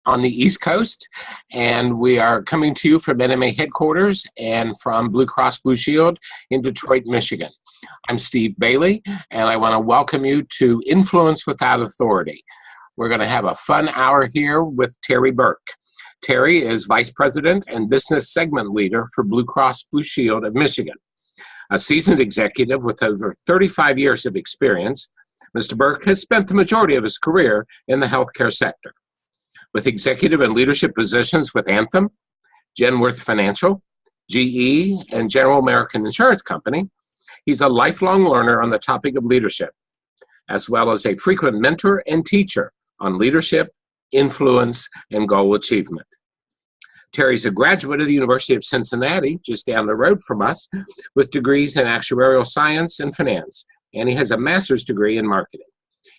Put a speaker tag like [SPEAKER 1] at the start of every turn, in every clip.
[SPEAKER 1] on the East Coast, and we are coming to you from NMA headquarters and from Blue Cross Blue Shield in Detroit, Michigan. I'm Steve Bailey, and I want to welcome you to Influence Without Authority. We're going to have a fun hour here with Terry Burke. Terry is Vice President and Business Segment Leader for Blue Cross Blue Shield of Michigan. A seasoned executive with over 35 years of experience, Mr. Burke has spent the majority of his career in the healthcare sector. With executive and leadership positions with Anthem, Genworth Financial, GE, and General American Insurance Company, he's a lifelong learner on the topic of leadership, as well as a frequent mentor and teacher on leadership, influence, and goal achievement. Terry's a graduate of the University of Cincinnati, just down the road from us, with degrees in actuarial science and finance, and he has a master's degree in marketing.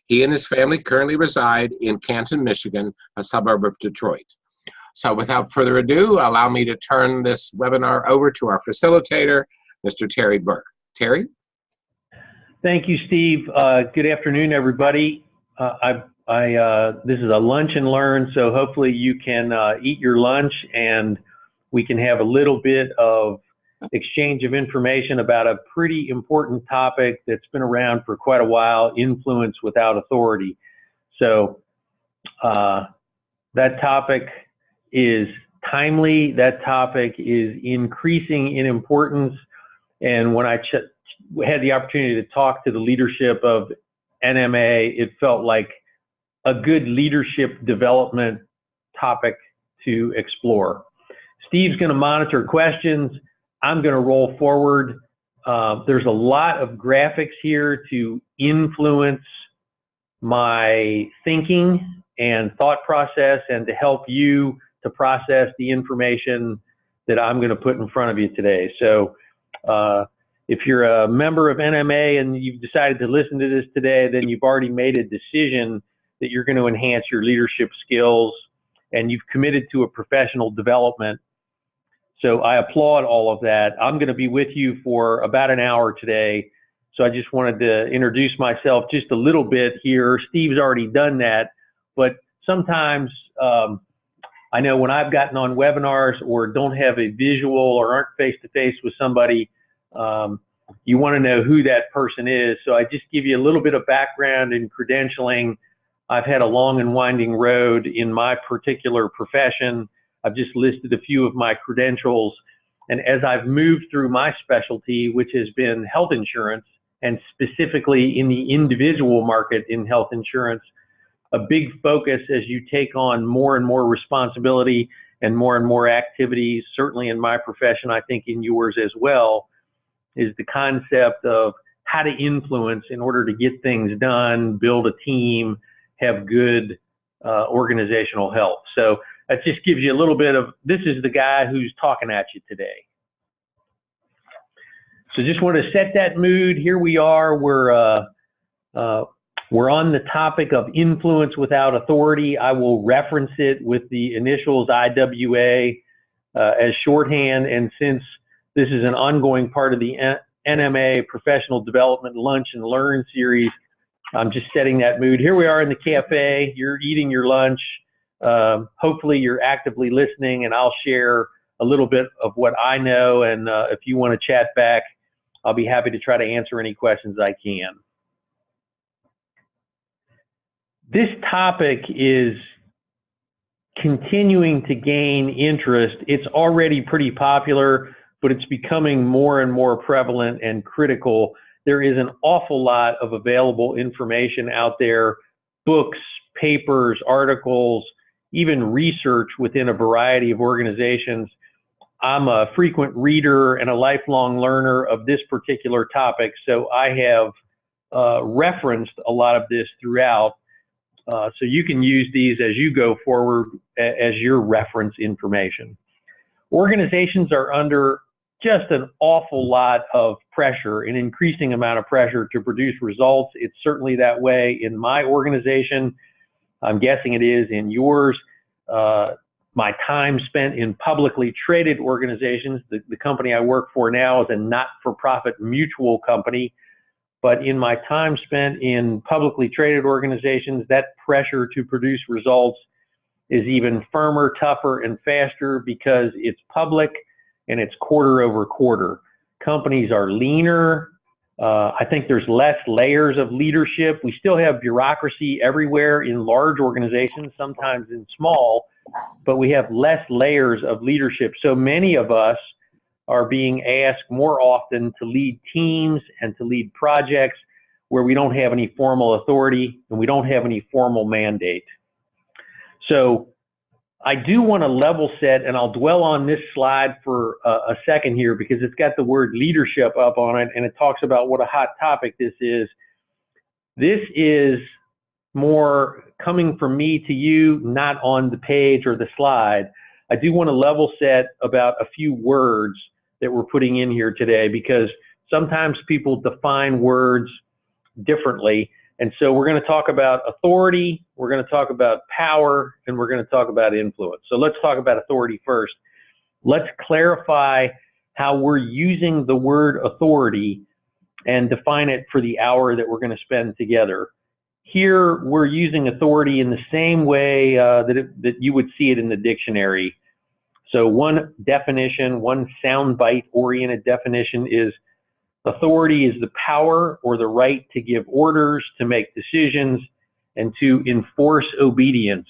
[SPEAKER 1] He and his family currently reside in Canton, Michigan, a suburb of Detroit. So without further ado, allow me to turn this webinar over to our facilitator, Mr. Terry Burke. Terry?
[SPEAKER 2] Thank you, Steve. Good afternoon, everybody. This is a lunch and learn, so hopefully you can eat your lunch and we can have a little bit of exchange of information about a pretty important topic that's been around for quite a while, influence without authority. So that topic is timely, that topic is increasing in importance, and when I had the opportunity to talk to the leadership of NMA, it felt like a good leadership development topic to explore. Steve's going to monitor questions. I'm going to roll forward. There's a lot of graphics here to influence my thinking and thought process and to help you to process the information that I'm going to put in front of you today. So if you're a member of NMA and you've decided to listen to this today, then you've already made a decision that you're going to enhance your leadership skills and you've committed to a professional development. So I applaud all of that. I'm going to be with you for about an hour today. So I just wanted to introduce myself just a little bit here. Steve's already done that, but sometimes I know when I've gotten on webinars or don't have a visual or aren't face-to-face with somebody, you want to know who that person is. So I just give you a little bit of background in credentialing. I've had a long and winding road in my particular profession. I've just listed a few of my credentials. And as I've moved through my specialty, which has been health insurance, and specifically in the individual market in health insurance, a big focus as you take on more and more responsibility and more activities, certainly in my profession, I think in yours as well, is the concept of how to influence in order to get things done, build a team, have good organizational health. So that just gives you a little bit of, this is the guy who's talking at you today. So just want to set that mood. Here we are. We're on the topic of influence without authority. I will reference it with the initials IWA as shorthand. And since this is an ongoing part of the NMA Professional Development Lunch and Learn series, I'm just setting that mood. Here we are in the cafe. You're eating your lunch. Hopefully you're actively listening, and I'll share a little bit of what I know. And if you want to chat back, I'll be happy to try to answer any questions I can. This topic is continuing to gain interest. It's already pretty popular, but it's becoming more and more prevalent and critical. There is an awful lot of available information out there, books, papers, articles, even research within a variety of organizations. I'm a frequent reader and a lifelong learner of this particular topic, so I have referenced a lot of this throughout. So you can use these as you go forward as your reference information. Organizations are under just an awful lot of pressure, an increasing amount of pressure to produce results. It's certainly that way in my organization. I'm guessing it is in yours. My time spent in publicly traded organizations, the company I work for now is a not-for-profit mutual company, but in my time spent in publicly traded organizations, that pressure to produce results is even firmer, tougher, and faster because it's public and it's quarter over quarter. Companies are leaner. I think there's less layers of leadership. We still have bureaucracy everywhere in large organizations, sometimes in small, but we have less layers of leadership. So many of us are being asked more often to lead teams and to lead projects where we don't have any formal authority and we don't have any formal mandate. So I do want to level set, and I'll dwell on this slide for a second here because it's got the word leadership up on it, and it talks about what a hot topic this is. This is more coming from me to you, not on the page or the slide. I do want to level set about a few words that we're putting in here today because sometimes people define words differently. And so we're going to talk about authority, we're going to talk about power, and we're going to talk about influence. So let's talk about authority first. Let's clarify how we're using the word authority and define it for the hour that we're going to spend together. Here, we're using authority in the same way that you would see it in the dictionary. So one definition, one soundbite-oriented definition is authority is the power or the right to give orders, to make decisions, and to enforce obedience.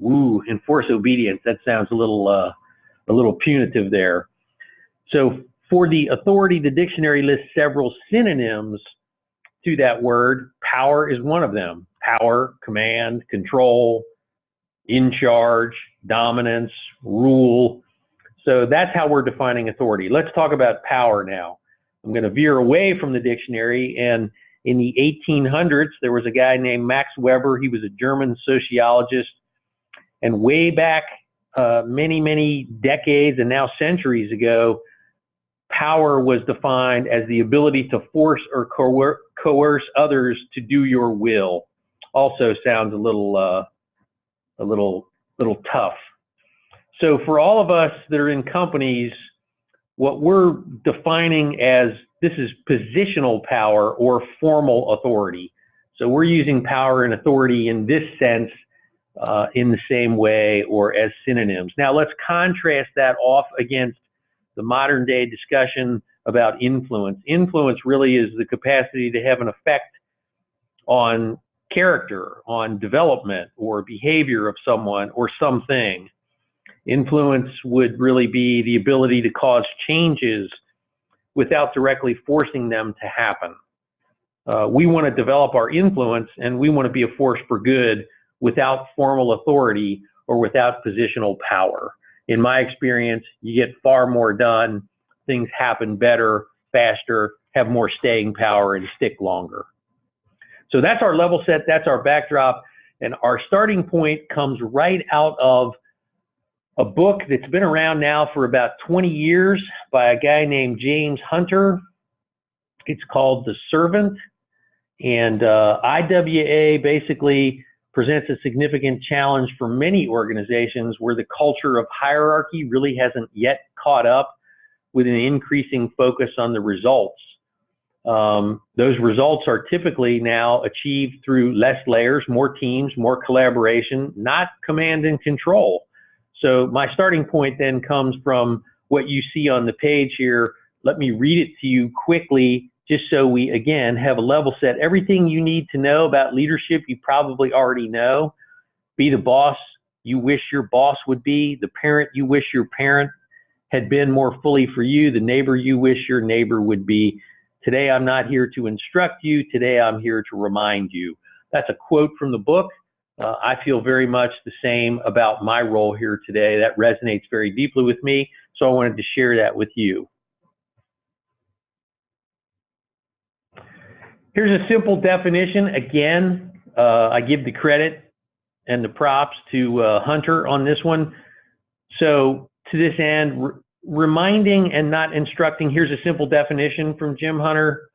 [SPEAKER 2] Ooh, enforce obedience. That sounds a little punitive there. So for the authority, the dictionary lists several synonyms to that word. Power is one of them. Power, command, control, in charge, dominance, rule. So that's how we're defining authority. Let's talk about power now. I'm going to veer away from the dictionary, and in the 1800s, there was a guy named Max Weber. He was a German sociologist, and way back many, many decades and now centuries ago, power was defined as the ability to force or coerce others to do your will. Also sounds a little tough. So for all of us that are in companies, what we're defining as this is positional power or formal authority. So we're using power and authority in this sense in the same way or as synonyms. Now let's contrast that off against the modern day discussion about influence. Influence really is the capacity to have an effect on character, on development or behavior of someone or something. Influence would really be the ability to cause changes without directly forcing them to happen. We want to develop our influence, and we want to be a force for good without formal authority or without positional power. In my experience, you get far more done, things happen better, faster, have more staying power, and stick longer. So that's our level set, that's our backdrop, and our starting point comes right out of a book that's been around now for about 20 years by a guy named James Hunter. It's called The Servant, and IWA basically presents a significant challenge for many organizations where the culture of hierarchy really hasn't yet caught up with an increasing focus on the results. Those results are typically now achieved through less layers, more teams, more collaboration, not command and control. So my starting point then comes from what you see on the page here. Let me read it to you quickly, just so we, again, have a level set. Everything you need to know about leadership, you probably already know. Be the boss you wish your boss would be, the parent you wish your parent had been more fully for you, the neighbor you wish your neighbor would be. Today, I'm not here to instruct you. Today, I'm here to remind you. That's a quote from the book. I feel very much the same about my role here today. That resonates very deeply with me, so I wanted to share that with you. Here's a simple definition. Again, I give the credit and the props to Hunter on this one. So to this end, reminding and not instructing, here's a simple definition from Jim Hunter.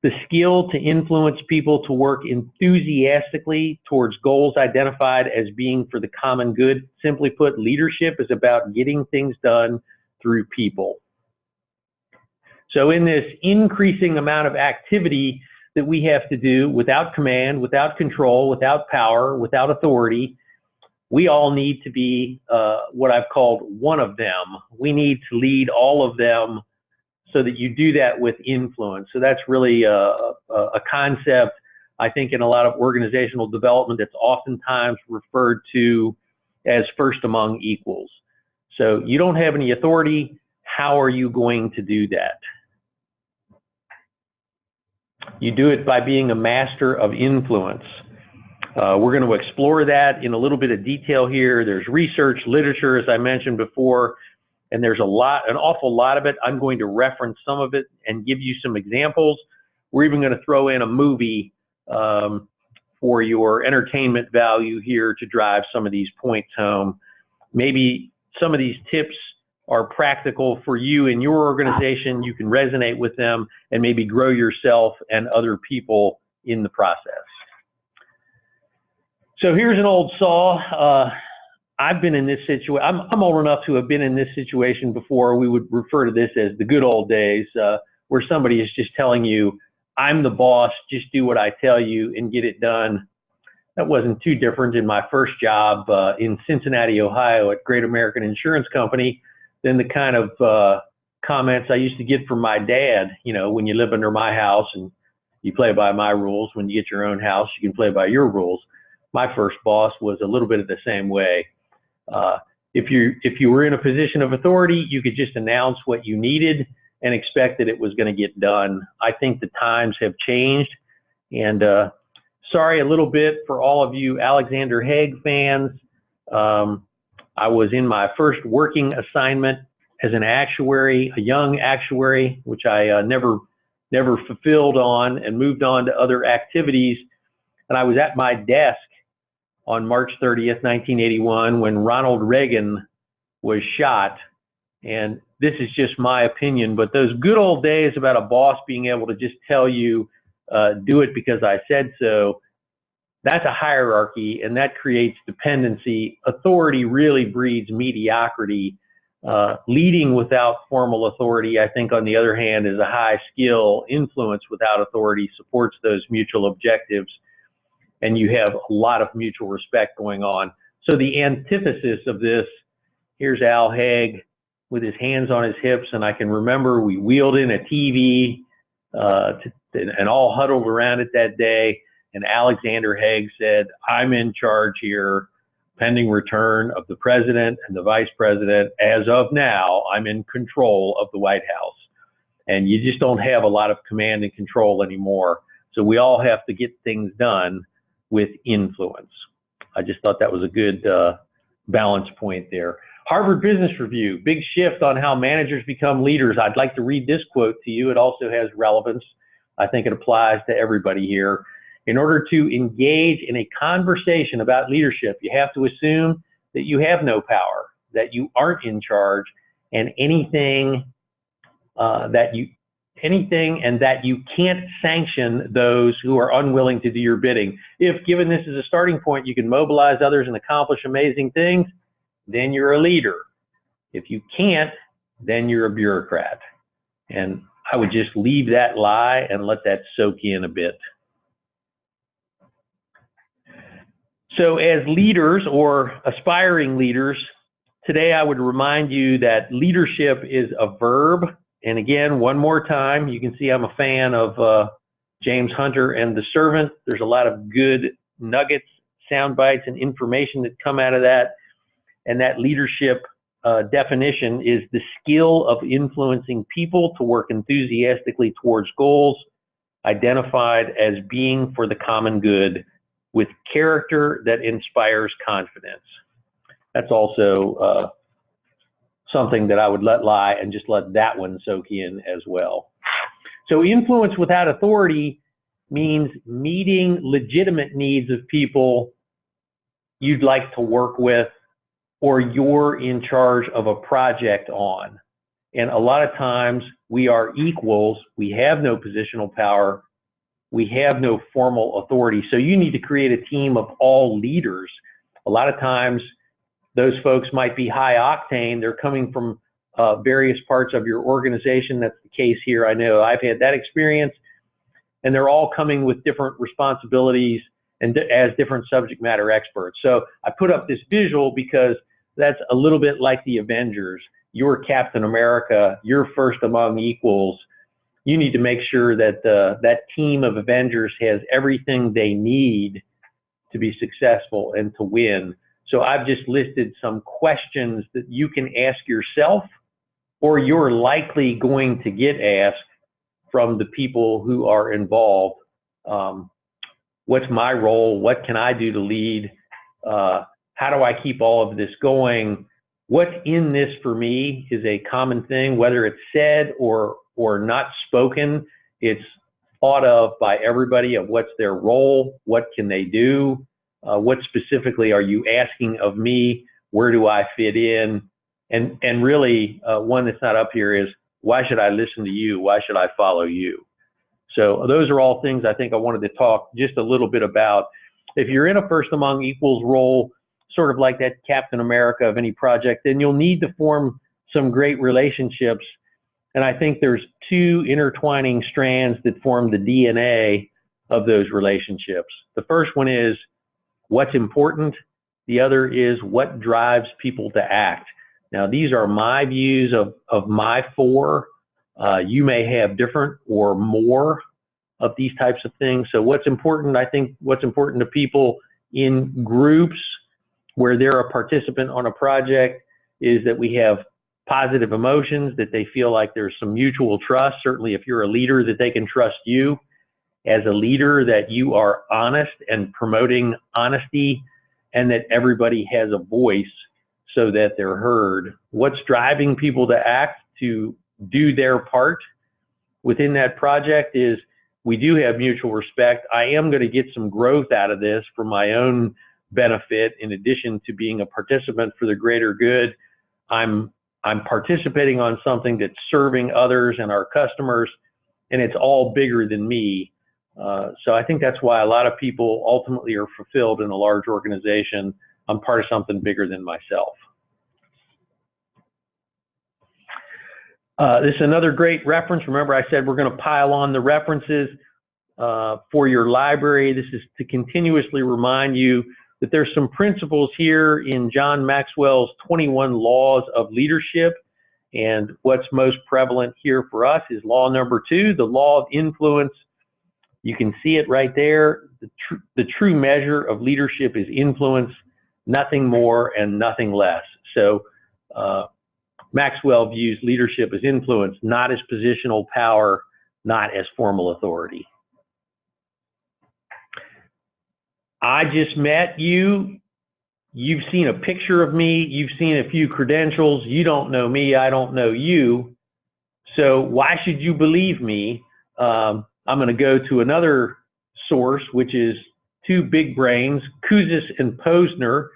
[SPEAKER 2] The skill to influence people to work enthusiastically towards goals identified as being for the common good. Simply put, leadership is about getting things done through people. So in this increasing amount of activity that we have to do without command, without control, without power, without authority, we all need to be what I've called one of them. We need to lead all of them so that you do that with influence. So that's really a concept, I think, in a lot of organizational development that's oftentimes referred to as first among equals. So you don't have any authority. How are you going to do that? You do it by being a master of influence. We're going to explore that in a little bit of detail here. There's research, literature, as I mentioned before, and there's an awful lot of it. I'm going to reference some of it and give you some examples. We're even going to throw in a movie for your entertainment value here to drive some of these points home. Maybe some of these tips are practical for you in your organization. You can resonate with them and maybe grow yourself and other people in the process. So here's an old saw. I've been in this situation. I'm old enough to have been in this situation before. We would refer to this as the good old days, where somebody is just telling you, I'm the boss, just do what I tell you and get it done. That wasn't too different in my first job in Cincinnati, Ohio at Great American Insurance Company than the kind of comments I used to get from my dad. You know, when you live under my house and you play by my rules, when you get your own house, you can play by your rules. My first boss was a little bit of the same way. If you were in a position of authority, you could just announce what you needed and expect that it was going to get done. I think the times have changed, and sorry a little bit for all of you Alexander Haig fans. I was in my first working assignment as an actuary, a young actuary, which I never fulfilled on and moved on to other activities. And I was at my desk on March 30th, 1981, when Ronald Reagan was shot. And this is just my opinion, but those good old days about a boss being able to just tell you, do it because I said so, that's a hierarchy, and that creates dependency. Authority really breeds mediocrity. Leading without formal authority, I think, on the other hand, is a high skill. Influence without authority supports those mutual objectives, and you have a lot of mutual respect going on. So the antithesis of this, here's Al Haig with his hands on his hips, and I can remember we wheeled in a TV and all huddled around it that day, and Alexander Haig said, I'm in charge here, pending return of the president and the vice president. As of now, I'm in control of the White House. And you just don't have a lot of command and control anymore. So we all have to get things done with influence. I just thought that was a good balance point there. Harvard Business Review, big shift on how managers become leaders. I'd like to read this quote to you. It also has relevance. I think it applies to everybody here. In order to engage in a conversation about leadership, you have to assume that you have no power, that you aren't in charge, and anything and that you can't sanction those who are unwilling to do your bidding. If, given this as a starting point, you can mobilize others and accomplish amazing things, then you're a leader. If you can't, then you're a bureaucrat. And I would just leave that lie and let that soak in a bit. So as leaders or aspiring leaders, today I would remind you that leadership is a verb. And again, one more time, you can see I'm a fan of James Hunter and The Servant. There's a lot of good nuggets, sound bites, and information that come out of that. And that leadership definition is the skill of influencing people to work enthusiastically towards goals identified as being for the common good, with character that inspires confidence. That's also something that I would let lie and just let that one soak in as well. So influence without authority means meeting legitimate needs of people you'd like to work with or you're in charge of a project on. And a lot of times we are equals, we have no positional power, we have no formal authority. So you need to create a team of all leaders. A lot of times those folks might be high octane. They're coming from various parts of your organization. That's the case here. I know I've had that experience, and they're all coming with different responsibilities and as different subject matter experts. So I put up this visual because that's a little bit like the Avengers. You're Captain America, you're first among equals. You need to make sure that that team of Avengers has everything they need to be successful and to win. So I've just listed some questions that you can ask yourself, or you're likely going to get asked from the people who are involved. What's my role? What can I do to lead? How do I keep all of this going? What's in this for me is a common thing, whether it's said or not spoken. It's thought of by everybody of what's their role, what can they do, what specifically are you asking of me, where do I fit in, and really one that's not up here is, why should I listen to you? Why should I follow you? So those are all things I think I wanted to talk just a little bit about. If you're in a first among equals role, sort of like that Captain America of any project, then you'll need to form some great relationships. And I think there's two intertwining strands that form the DNA of those relationships. The first one is what's important. The other is what drives people to act. Now, these are my views of my four. You may have different or more of these types of things. So what's important, I think what's important to people in groups where they're a participant on a project is that we have positive emotions, that they feel like there's some mutual trust. Certainly if you're a leader, that they can trust you as a leader, that you are honest and promoting honesty, and that everybody has a voice so that they're heard. What's driving people to act, to do their part within that project is we do have mutual respect. I am going to get some growth out of this for my own benefit, in addition to being a participant for the greater good. I'm participating on something that's serving others and our customers, and it's all bigger than me. So I think that's why a lot of people ultimately are fulfilled in a large organization. I'm part of something bigger than myself. This is another great reference. Remember, I said we're going to pile on the references for your library. This is to continuously remind you that there's some principles here in John Maxwell's 21 Laws of Leadership. And what's most prevalent here for us is law number 2, the law of influence. You can see it right there. The true measure of leadership is influence, nothing more and nothing less. So Maxwell views leadership as influence, not as positional power, not as formal authority. I just met you. You've seen a picture of me. You've seen a few credentials. You don't know me. I don't know you. So why should you believe me? I'm going to go to another source, which is two big brains, Kouzes and Posner.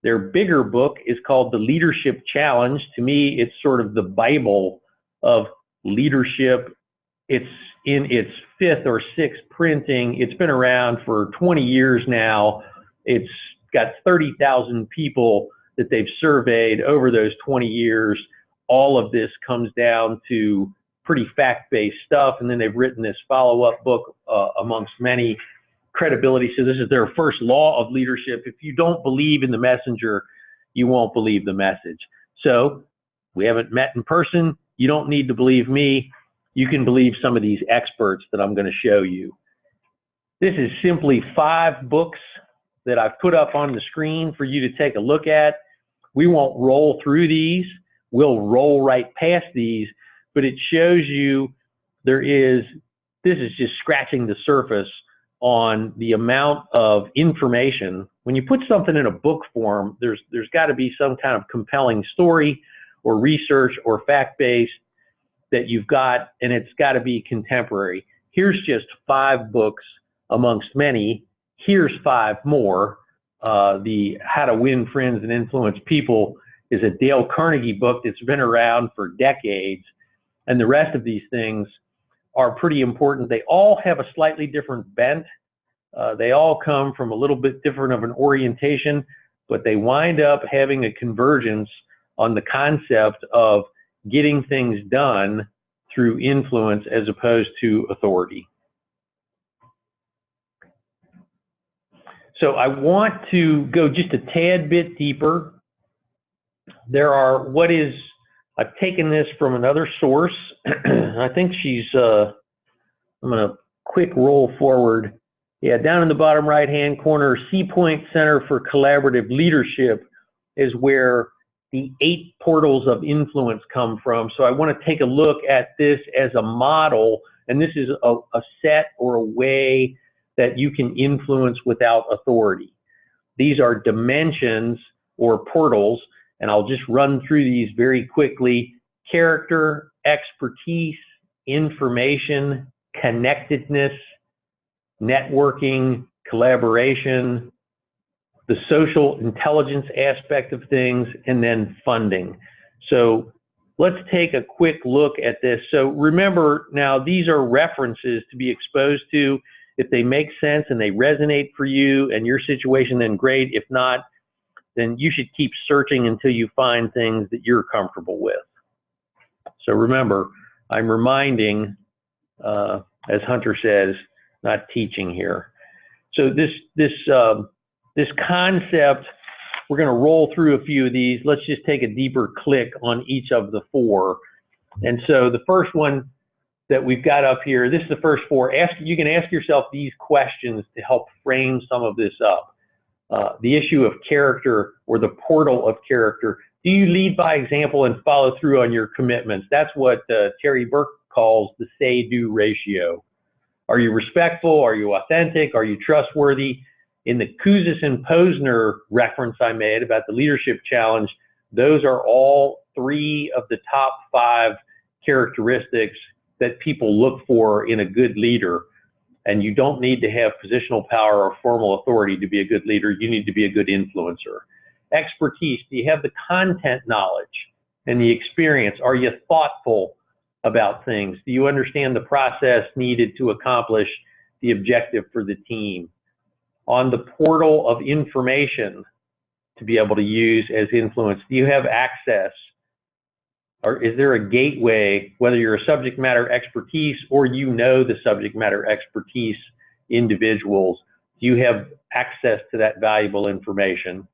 [SPEAKER 2] Their bigger book is called The Leadership Challenge. To me, it's sort of the Bible of leadership. It's in its 5th or 6th printing. It's been around for 20 years now. It's got 30,000 people that they've surveyed over those 20 years. All of this comes down to pretty fact-based stuff. And then they've written this follow-up book amongst many, credibility. So this is their first law of leadership. If you don't believe in the messenger, you won't believe the message. So we haven't met in person. You don't need to believe me. You can believe some of these experts that I'm going to show you. This is simply 5 books that I've put up on the screen for you to take a look at. We won't roll through these. We'll roll right past these, but it shows you this is just scratching the surface on the amount of information. When you put something in a book form, there's got to be some kind of compelling story or research or fact-based that you've got, and it's got to be contemporary. Here's just 5 books amongst many. Here's 5 more. The How to Win Friends and Influence People is a Dale Carnegie book that's been around for decades, and the rest of these things are pretty important. They all have a slightly different bent. They all come from a little bit different of an orientation, but they wind up having a convergence on the concept of getting things done through influence as opposed to authority. So I want to go just a tad bit deeper. I've taken this from another source. I think I'm going to quick roll forward. Yeah, down in the bottom right-hand corner, C Point Center for Collaborative Leadership is where the 8 portals of influence come from. So I want to take a look at this as a model, and this is a set or a way that you can influence without authority. These are dimensions or portals, and I'll just run through these very quickly. Character, expertise, information, connectedness, networking, collaboration, the social intelligence aspect of things, and then funding. So let's take a quick look at this. So remember now, these are references to be exposed to. If they make sense and they resonate for you and your situation, then great. If not, then you should keep searching until you find things that you're comfortable with. So remember, I'm reminding, as Hunter says, not teaching here. So this concept, we're going to roll through a few of these. Let's just take a deeper click on each of the 4. And so the first one that we've got up here, this is the first 4. You can ask yourself these questions to help frame some of this up. The issue of character, or the portal of character. Do you lead by example and follow through on your commitments? That's what Terry Burke calls the say-do ratio. Are you respectful? Are you authentic? Are you trustworthy? In the Kouzes and Posner reference I made about the leadership challenge, those are all 3 of the top 5 characteristics that people look for in a good leader. And you don't need to have positional power or formal authority to be a good leader. You need to be a good influencer. Expertise. Do you have the content knowledge and the experience? Are you thoughtful about things? Do you understand the process needed to accomplish the objective for the team? On the portal of information to be able to use as influence, do you have access? Or is there a gateway, whether you're a subject matter expertise or you know the subject matter expertise individuals, do you have access to that valuable information?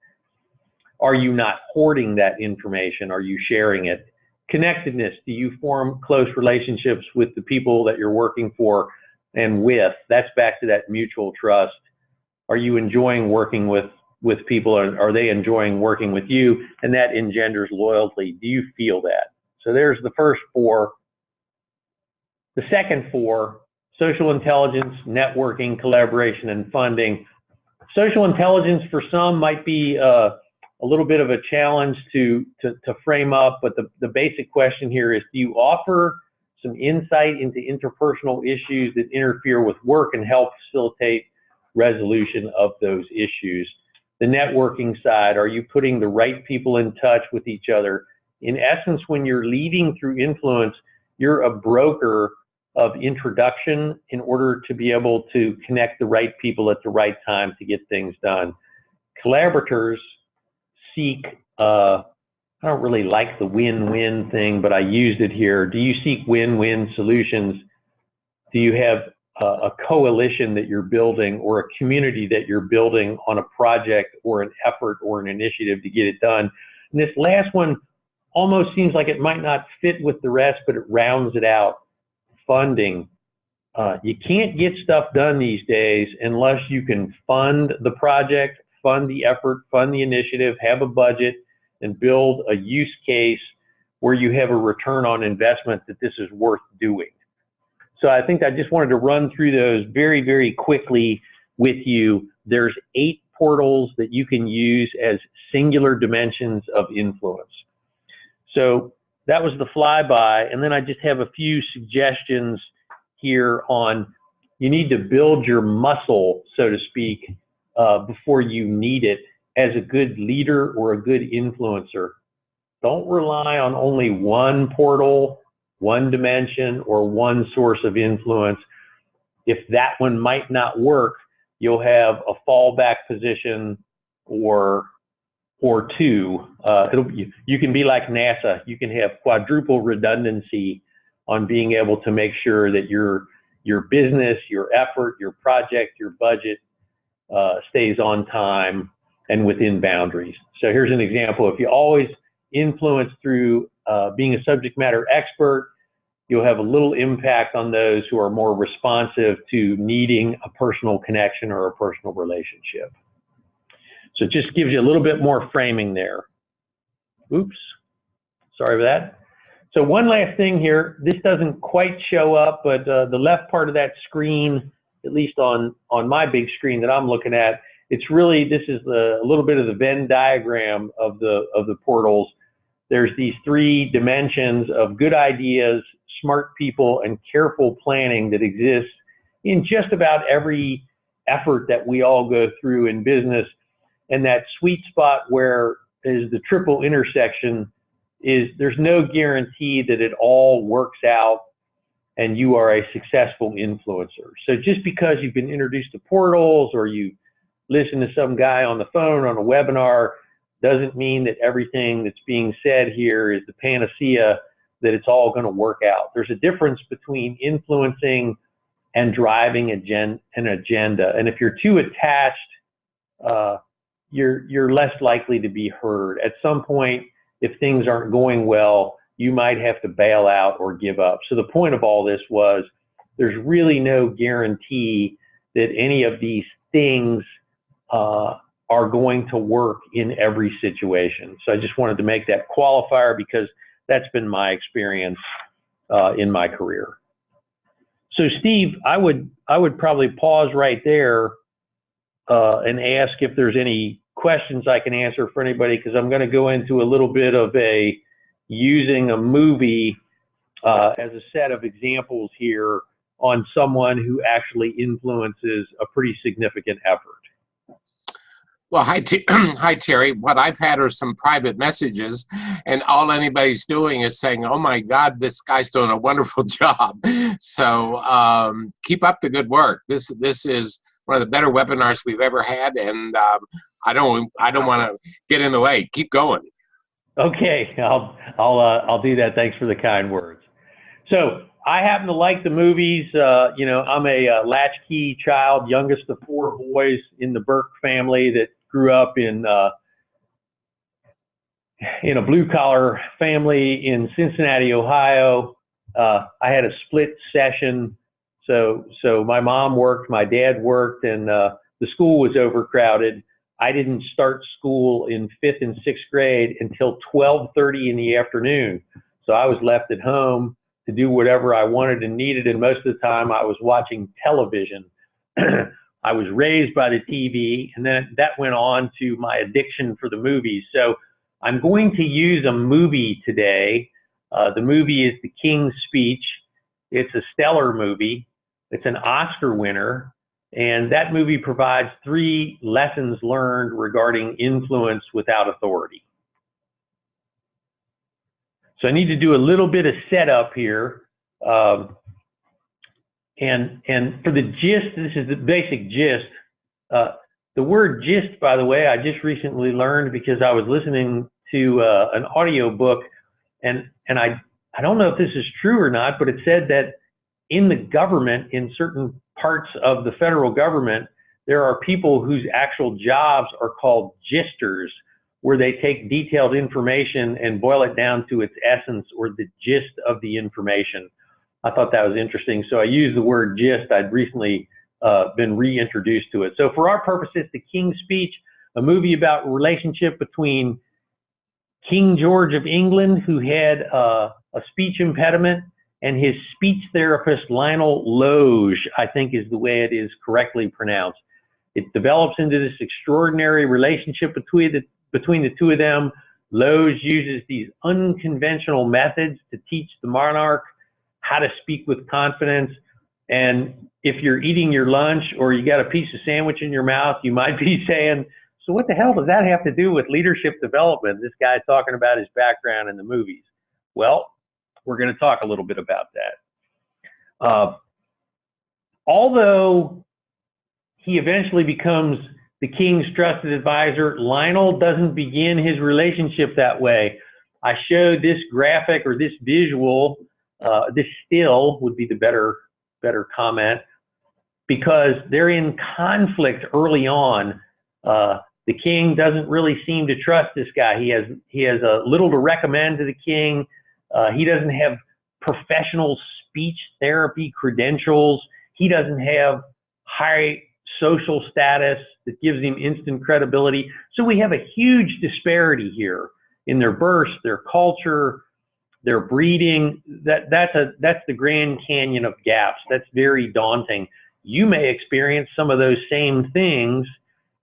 [SPEAKER 2] Are you not hoarding that information? Are you sharing it? Connectedness, do you form close relationships with the people that you're working for and with? That's back to that mutual trust. Are you enjoying working with people, and are they enjoying working with you? And that engenders loyalty. Do you feel that? So there's the first 4. The second 4, social intelligence, networking, collaboration, and funding. Social intelligence for some might be a little bit of a challenge to frame up, but the basic question here is, do you offer some insight into interpersonal issues that interfere with work and help facilitate resolution of those issues? The networking side, are you putting the right people in touch with each other? In essence, when you're leading through influence, you're a broker of introduction in order to be able to connect the right people at the right time to get things done. Collaborators seek, I don't really like the win-win thing, but I used it here. Do you seek win-win solutions? Do you have a coalition that you're building, or a community that you're building on a project or an effort or an initiative to get it done? And this last one almost seems like it might not fit with the rest, but it rounds it out. Funding. You can't get stuff done these days unless you can fund the project, fund the effort, fund the initiative, have a budget, and build a use case where you have a return on investment that this is worth doing. So I think I just wanted to run through those very, very quickly with you. There's 8 portals that you can use as singular dimensions of influence. So that was the flyby, and then I just have a few suggestions here on, you need to build your muscle, so to speak, before you need it as a good leader or a good influencer. Don't rely on only one portal, one dimension, or one source of influence. If that one might not work, you'll have a fallback position or 2. You can be like NASA. You can have quadruple redundancy on being able to make sure that your business, your effort, your project, your budget stays on time and within boundaries. So here's an example. If you always influence through being a subject matter expert, you'll have a little impact on those who are more responsive to needing a personal connection or a personal relationship. So it just gives you a little bit more framing there. Oops, sorry for that. So one last thing here, this doesn't quite show up, but the left part of that screen, at least on my big screen that I'm looking at, it's really, this is a little bit of the Venn diagram of the portals. There's these three dimensions of good ideas, smart people, and careful planning that exists in just about every effort that we all go through in business. And that sweet spot where is the triple intersection is there's no guarantee that it all works out and you are a successful influencer. So just because you've been introduced to portals or you listen to some guy on the phone on a webinar doesn't mean that everything that's being said here is the panacea, that it's all going to work out. There's a difference between influencing and driving an agenda. And if you're too attached, you're less likely to be heard. At some point, if things aren't going well, you might have to bail out or give up. So the point of all this was there's really no guarantee that any of these things are going to work in every situation. So I just wanted to make that qualifier because that's been my experience in my career. So Steve, I would probably pause right there and ask if there's any questions I can answer for anybody, because I'm going to go into a little bit of using a movie as a set of examples here on someone who actually influences a pretty significant effort.
[SPEAKER 1] Well, hi, Terry. What I've had are some private messages, and all anybody's doing is saying, oh, my God, this guy's doing a wonderful job. So keep up the good work. This is one of the better webinars we've ever had, and I don't want to get in the way. Keep going. Okay,
[SPEAKER 2] I'll do that. Thanks for the kind words. So I happen to like the movies. You know, I'm a latchkey child, youngest of 4 boys in the Burke family that grew up in a blue-collar family in Cincinnati, Ohio. I had a split session. So my mom worked, my dad worked, and the school was overcrowded. I didn't start school in 5th and 6th grade until 12:30 in the afternoon. So I was left at home to do whatever I wanted and needed, and most of the time I was watching television. I was raised by the TV, and then that went on to my addiction for the movies. So I'm going to use a movie today. The movie is The King's Speech. It's a stellar movie. It's an Oscar winner, and that movie provides 3 lessons learned regarding influence without authority. So I need to do a little bit of setup here. And for the gist, this is the basic gist. The word gist, by the way, I just recently learned because I was listening to an audio book, and I don't know if this is true or not, but it said that in the government, in certain parts of the federal government, there are people whose actual jobs are called gisters, where they take detailed information and boil it down to its essence or the gist of the information. I thought that was interesting. So I used the word gist. I'd recently been reintroduced to it. So for our purposes, The King's Speech, a movie about relationship between King George of England, who had a speech impediment, and his speech therapist, Lionel Loge, I think is the way it is correctly pronounced. It develops into this extraordinary relationship between the two of them. Loge uses these unconventional methods to teach the monarch how to speak with confidence. And if you're eating your lunch or you got a piece of sandwich in your mouth, you might be saying, so what the hell does that have to do with leadership development? This guy's talking about his background in the movies. Well, we're going to talk a little bit about that. Although he eventually becomes the king's trusted advisor, Lionel doesn't begin his relationship that way. I showed this graphic or this visual, this still would be the better comment, because they're in conflict early on. The king doesn't really seem to trust this guy. He has a little to recommend to the king. He doesn't have professional speech therapy credentials. He doesn't have high social status that gives him instant credibility. So we have a huge disparity here in their births, their culture, their breeding. That's the Grand Canyon of gaps. That's very daunting. You may experience some of those same things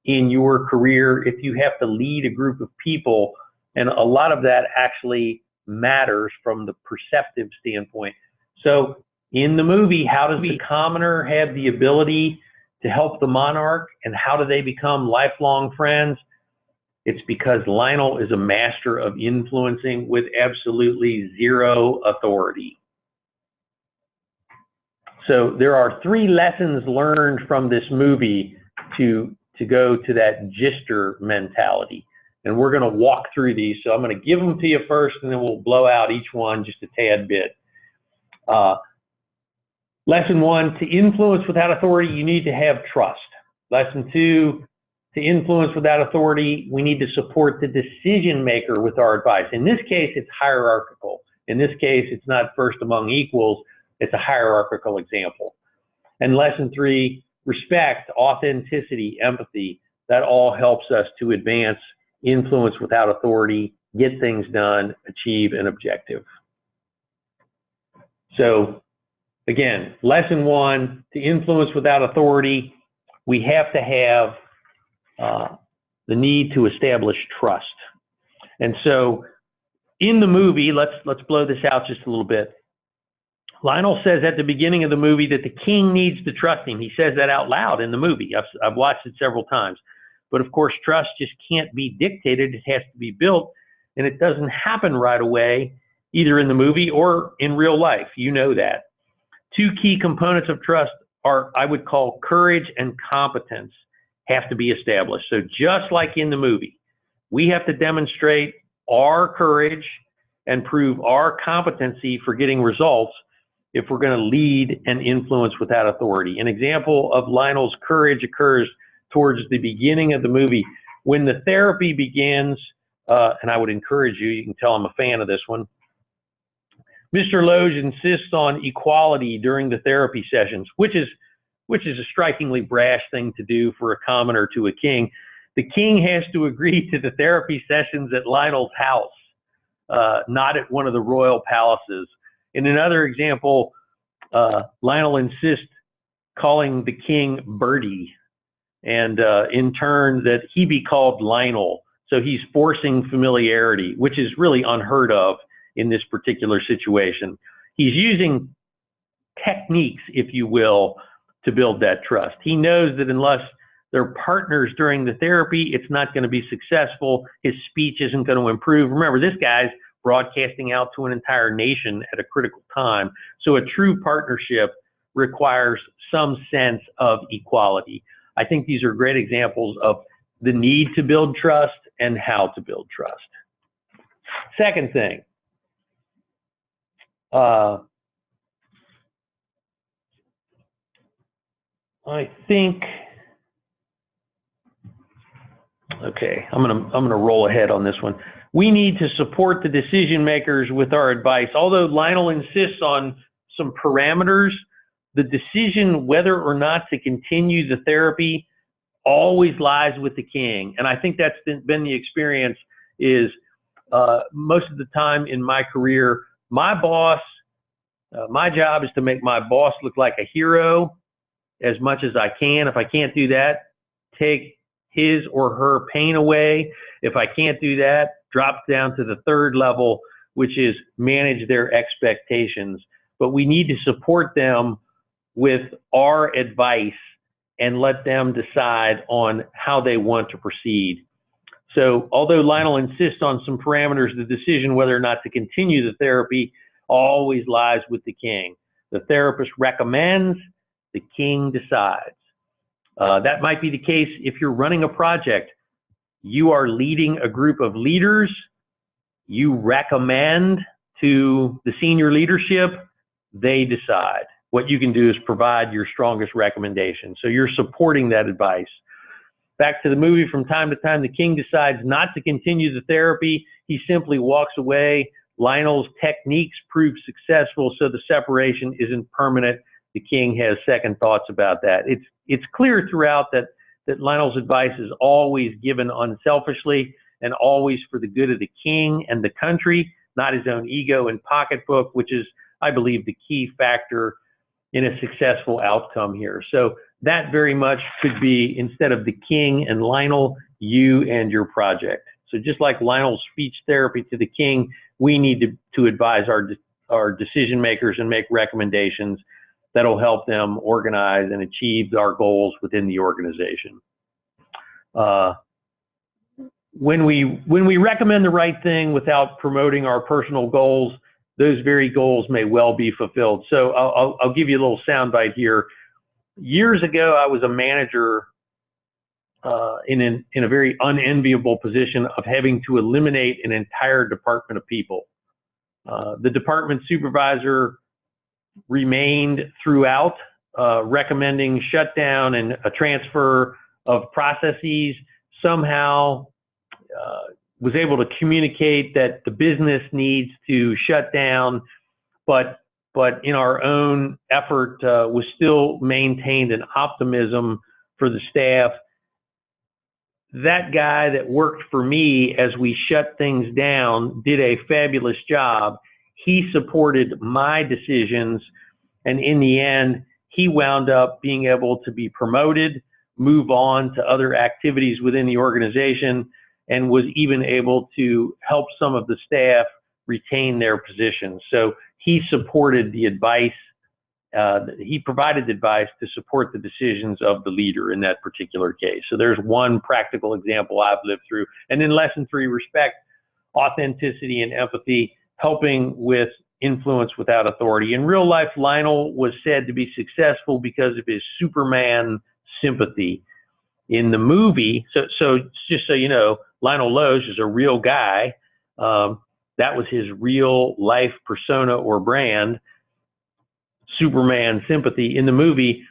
[SPEAKER 2] in your career if you have to lead a group of people, and a lot of that actually matters from the perceptive standpoint. So in the movie, how does the commoner have the ability to help the monarch, and how do they become lifelong friends? It's because Lionel is a master of influencing with absolutely zero authority. So there are 3 lessons learned from this movie to go to that gister mentality. And we're going to walk through these. So I'm going to give them to you first, and then we'll blow out each one just a tad bit. Lesson 1, to influence without authority, you need to have trust. Lesson 2, to influence without authority, we need to support the decision maker with our advice. In this case, it's hierarchical. In this case, it's not first among equals. It's a hierarchical example. And lesson 3, respect, authenticity, empathy. That all helps us to advance influence without authority, get things done, achieve an objective. So again, lesson 1, to influence without authority, we have to have the need to establish trust. And so in the movie, let's blow this out just a little bit. Lionel says at the beginning of the movie that the king needs to trust him. He says that out loud in the movie. I've watched it several times. But of course, trust just can't be dictated. It has to be built. And it doesn't happen right away, either in the movie or in real life. You know that. 2 key components of trust are, I would call, courage and competence have to be established. So just like in the movie, we have to demonstrate our courage and prove our competency for getting results if we're going to lead and influence without authority. An example of Lionel's courage occurs towards the beginning of the movie. When the therapy begins, and I would encourage you, you can tell I'm a fan of this one, Mr. Loge insists on equality during the therapy sessions, which is a strikingly brash thing to do for a commoner to a king. The king has to agree to the therapy sessions at Lionel's house, not at one of the royal palaces. In another example, Lionel insists calling the king Bertie, and in turn that he be called Lionel. So he's forcing familiarity, which is really unheard of in this particular situation. He's using techniques, if you will, to build that trust. He knows that unless they're partners during the therapy, it's not going to be successful. His speech isn't going to improve. Remember, this guy's broadcasting out to an entire nation at a critical time. So a true partnership requires some sense of equality. I think these are great examples of the need to build trust and how to build trust. Second thing, I think, okay, I'm gonna roll ahead on this one. We need to support the decision makers with our advice. Although Lionel insists on some parameters, the decision whether or not to continue the therapy always lies with the king. And I think that's been the experience is most of the time in my career, my boss, my job is to make my boss look like a hero as much as I can. If I can't do that, take his or her pain away. If I can't do that, drop down to the 3rd level, which is manage their expectations. But we need to support them with our advice and let them decide on how they want to proceed. So although Lionel insists on some parameters, the decision whether or not to continue the therapy always lies with the king. The therapist recommends, the king decides. That might be the case if you're running a project. You are leading a group of leaders. You recommend to the senior leadership, they decide. what you can do is provide your strongest recommendation. So you're supporting that advice. Back to the movie, from time to time, the king decides not to continue the therapy. He simply walks away. Lionel's techniques prove successful, so the separation isn't permanent. The king has second thoughts about that. It's clear throughout that Lionel's advice is always given unselfishly and always for the good of the king and the country, not his own ego and pocketbook, which is, I believe, the key factor in a successful outcome here. So that very much could be, instead of the king and Lionel, you and your project. So just like Lionel's speech therapy to the king, we need to advise our decision makers and make recommendations that'll help them organize and achieve our goals within the organization. When we recommend the right thing without promoting our personal goals, those very goals may well be fulfilled. So I'll give you a little soundbite here. Years ago, I was a manager in a very unenviable position of having to eliminate an entire department of people. The department supervisor remained throughout, recommending shutdown and a transfer of processes. Somehow was able to communicate that the business needs to shut down, but in our own effort was still maintained an optimism for the staff. That guy that worked for me as we shut things down did a fabulous job. He supported my decisions, and in the end, he wound up being able to be promoted, move on to other activities within the organization, and was even able to help some of the staff retain their positions. So he supported the advice, he provided advice to support the decisions of the leader in that particular case. So there's one practical example I've lived through. And then lesson 3, respect, authenticity, and empathy, helping with influence without authority. In real life, Lionel was said to be successful because of his Superman sympathy. In the movie, so just so you know, Lionel Loge is a real guy. That was his real life persona or brand, Superman sympathy. In the movie,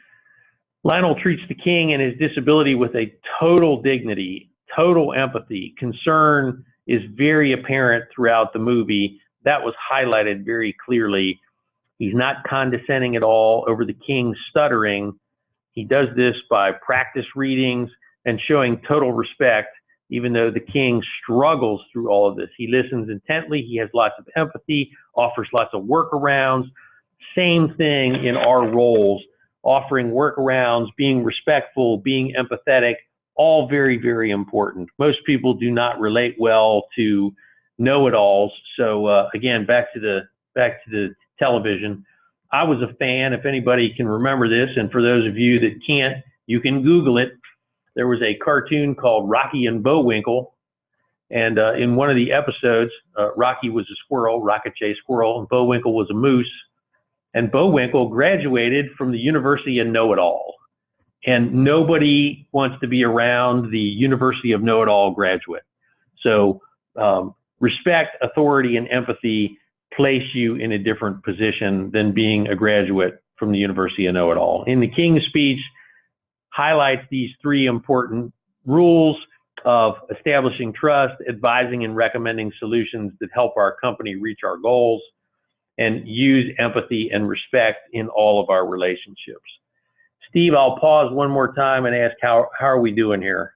[SPEAKER 2] Lionel treats the king and his disability with a total dignity, total empathy. Concern is very apparent throughout the movie. That was highlighted very clearly. He's not condescending at all over the king's stuttering. He does this by practice readings and showing total respect, even though the king struggles through all of this. He listens intently. He has lots of empathy, offers lots of workarounds. Same thing in our roles, offering workarounds, being respectful, being empathetic, all very, very important. Most people do not relate well to know-it-alls. So again, back to the television. I was a fan, if anybody can remember this, and for those of you that can't, you can Google it. There was a cartoon called Rocky and Bullwinkle, and in one of the episodes, Rocky was a squirrel, Rocketeer squirrel, and Bullwinkle was a moose, and Bullwinkle graduated from the University of Know-It-All, and nobody wants to be around the University of Know-It-All graduate. So respect, authority, and empathy place you in a different position than being a graduate from the University of Know-It-All. In the King's speech, highlights these 3 important rules of establishing trust, advising and recommending solutions that help our company reach our goals, and use empathy and respect in all of our relationships. Steve, I'll pause one more time and ask, how are we doing here?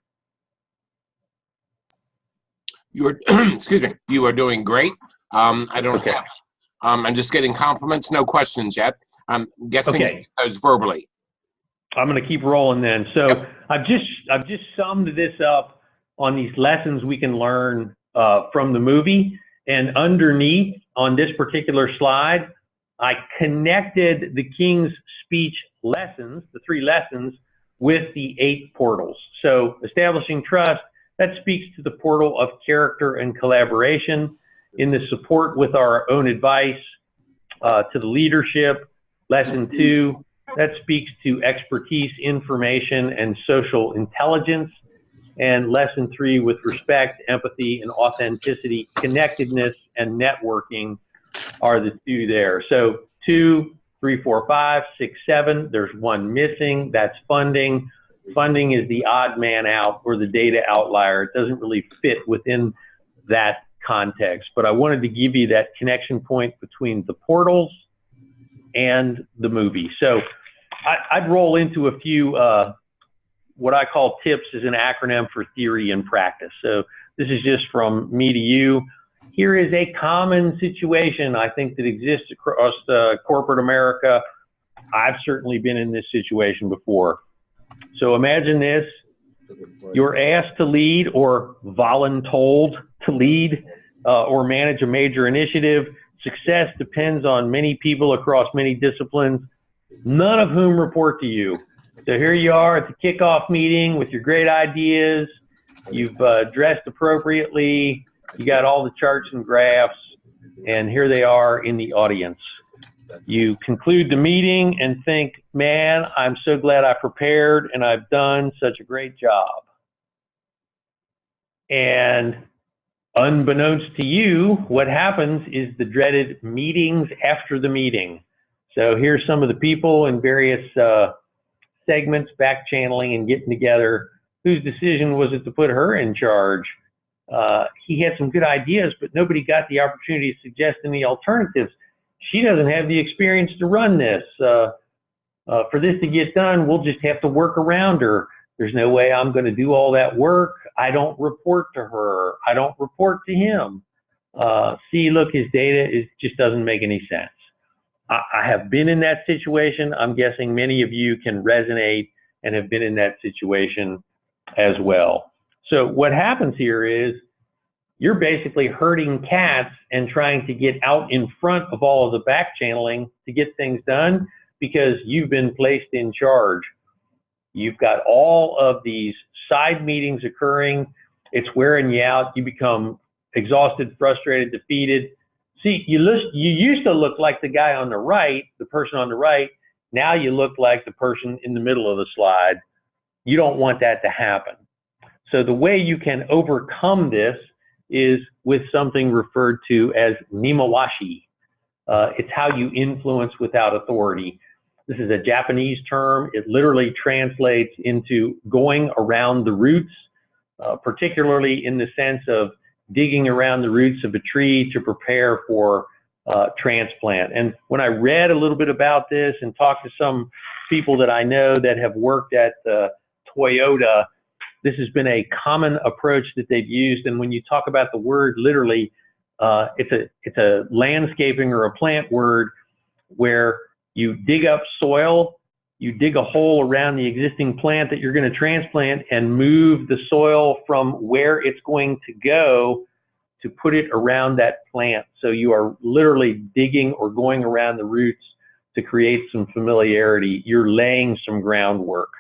[SPEAKER 1] You're, excuse me, you are doing great. I don't have, I'm just getting compliments, no questions yet. I'm guessing those verbally.
[SPEAKER 2] I'm going to keep rolling then. So I've just summed this up on these lessons we can learn from the movie. And underneath on this particular slide, I connected the King's speech lessons, the 3 lessons, with the 8 portals. So establishing trust, that speaks to the portal of character and collaboration. In the support with our own advice to the leadership. Lesson 2, that speaks to expertise, information, and social intelligence. And lesson 3, with respect, empathy, and authenticity, connectedness, and networking are the 2 there. So 2, 3, 4, 5, 6, 7. There's one missing. That's funding. Funding is the odd man out or the data outlier. It doesn't really fit within that context. But I wanted to give you that connection point between the portals and the movie. So I'd roll into a few what I call TIPS is an acronym for theory and practice. So this is just from me to you. Here is a common situation I think that exists across corporate America. I've certainly been in this situation before. So imagine this. You're asked to lead or voluntold to lead or manage a major initiative. Success depends on many people across many disciplines, none of whom report to you. So here you are at the kickoff meeting with your great ideas. You've dressed appropriately. You got all the charts and graphs, and here they are in the audience. You conclude the meeting and think, man, I'm so glad I prepared and I've done such a great job. And unbeknownst to you, what happens is the dreaded meetings after the meeting. So here's some of the people in various segments, back channeling and getting together. Whose decision was it to put her in charge? He had some good ideas, but nobody got the opportunity to suggest any alternatives. She doesn't have the experience to run this. For this to get done, we'll just have to work around her. There's no way I'm going to do all that work. I don't report to her. I don't report to him. See, look, his data just doesn't make any sense. I have been in that situation. I'm guessing many of you can resonate and have been in that situation as well. So what happens here is you're basically herding cats and trying to get out in front of all of the back channeling to get things done because you've been placed in charge. You've got all of these side meetings occurring. It's wearing you out. You become exhausted, frustrated, defeated. See, you used to look like the guy on the right, the person on the right. Now you look like the person in the middle of the slide. You don't want that to happen. So the way you can overcome this is with something referred to as nimawashi. It's how you influence without authority. This is a Japanese term. It literally translates into going around the roots, particularly in the sense of digging around the roots of a tree to prepare for transplant. And when I read a little bit about this and talked to some people that I know that have worked at Toyota, this has been a common approach that they've used. And when you talk about the word literally, it's a landscaping or a plant word where you dig up soil, you dig a hole around the existing plant that you're going to transplant and move the soil from where it's going to go to put it around that plant. So you are literally digging or going around the roots to create some familiarity. You're laying some groundwork.